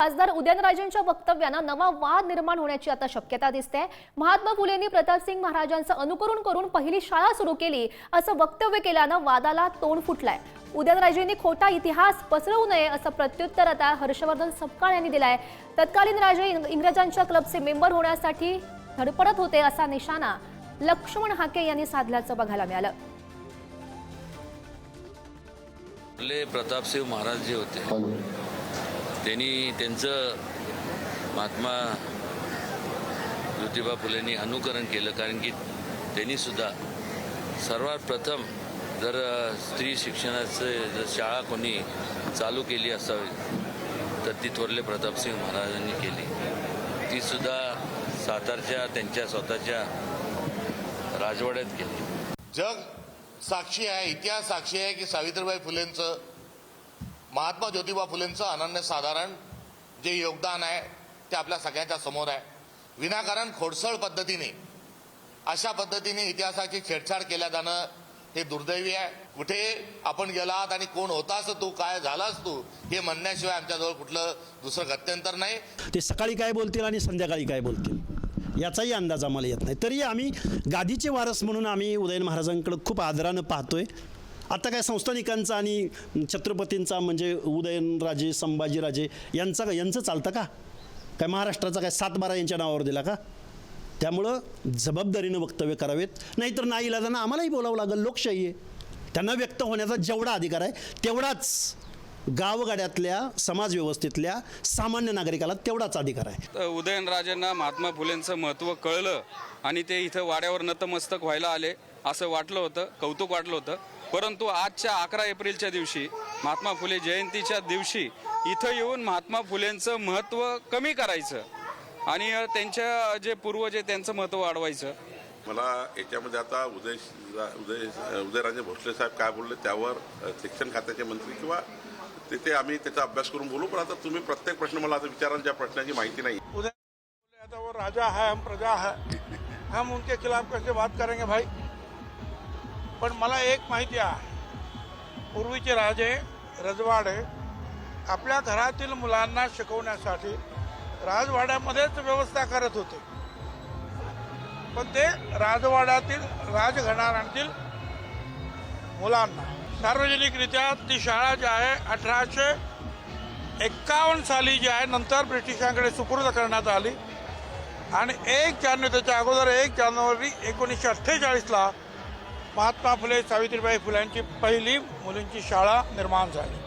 खासदार उदयनराजेंच्या वक्तव्यानं नवा वाद निर्माण होण्याची आता शक्यता दिसते। महात्मा फुलेंनी प्रतापसिंग महाराजांचं अनुकरण करून पहिली शाळा सुरू केली असं वक्तव्य केल्यानं वादाला तोंड फुटलंय। उदयनराजेंनी खोटा इतिहास पसरवू नये असं प्रत्युत्तर आता हर्षवर्धन सपकाळ यांनी दिलंय। तत्कालीन राजे इंग्रजांच्या क्लबचे मेंबर होण्यासाठी धडपडत होते असा निशाणा लक्ष्मण हाके यांनी साधल्याचं बघायला मिळालं। आपले प्रतापसिंह महाराज जे होते त्यांनी त्यांचं महात्मा ज्योतिबा फुलेंनी अनुकरण केलं, कारण की त्यांनी सुद्धा सर्वात प्रथम जर स्त्री शिक्षणाचं जर शाळा कोणी चालू केली असावी तर ती थोरले प्रतापसिंह महाराजांनी केली। ती सुद्धा सातारच्या त्यांच्या स्वतःच्या राजवाड्यात केली। जग साक्षी आहे, इतिहास साक्षी आहे की सावित्रीबाई फुलेंचं, महात्मा ज्योतिबा फुलेंचं अनन्यसाधारण जे योगदान आहे ते आपल्या सगळ्यांच्या समोर आहे। विनाकारण खोडसळ पद्धतीने अशा पद्धतीने इतिहासाची छेडछाड केल्या जाणं हे दुर्दैवी आहे। कुठे आपण गेलात आणि कोण होतास तू, काय झालास तू, हे म्हणण्याशिवाय आमच्याजवळ कुठलं दुसरं गत्यंतर नाही। ते सकाळी काय बोलतील आणि संध्याकाळी काय बोलतील याचाही अंदाज आम्हाला येत नाही। तरी आम्ही गादीचे वारस म्हणून आम्ही उदयन महाराजांकडे खूप आदरानं पाहतोय। आता काय संस्थानिकांचा आणि छत्रपतींचा म्हणजे उदयनराजे संभाजीराजे यांचं चालतं का? काय महाराष्ट्राचा काय 7-12 यांच्या नावावर दिला का? त्यामुळं जबाबदारीनं वक्तव्य करावेत, नाहीतर नाईलाजानं आम्हालाही बोलावं लागेल। लोकशाही आहे, त्यांना व्यक्त होण्याचा जेवढा अधिकार आहे तेवढाच गावगाड्यातल्या समाज व्यवस्थेतल्या सामान्य नागरिकाला तेवढाच अधिकार आहे। उदयनराजेंना महात्मा फुलेंचं महत्त्व कळलं आणि ते इथं वाड्यावर नतमस्तक व्हायला आले असं वाटलं होतं, कौतुक वाटलं होतं। परंतु आजच्या 11 एप्रिलच्या दिवशी महात्मा फुले जयंतीच्या दिवशी इथं येऊन महात्मा फुलेंचं महत्त्व कमी करायचं आणि त्यांच्या जे पूर्वज आहे त्यांचं महत्त्व वाढवायचं। मला याच्यामध्ये आता उदयराजे भोसले साहेब काय बोलले त्यावर शिक्षण खात्याचे मंत्री किंवा तिथे आम्ही त्याचा अभ्यास करून बोलू। पण आता तुम्ही प्रत्येक प्रश्न मला आता विचाराल, ज्या प्रश्नाची माहिती नाही। उदय बोले वो राजा है, हम प्रजा है, हम उनके खिलाफ कैसे बात करेंगे भाई। पण मला एक माहिती आहे, पूर्वीचे राजे रजवाडे आपल्या घरातील मुलांना शिकवण्यासाठी राजवाड्यामध्येच व्यवस्था करत होते, पण ते राजवाड्यातील राजघराण्यातील मुलांना सार्वजनिकरित्या ती शाळा जी आहे 1851 साली जी आहे नंतर ब्रिटिशांकडे सुपूर्द करण्यात आली आणि 1 जानेवारी त्याच्या अगोदर 1 जानेवारी 1948ला महात्मा फुले सावित्रीबाई फुल्यांची पहिली मुलींची शाळा निर्माण झाली।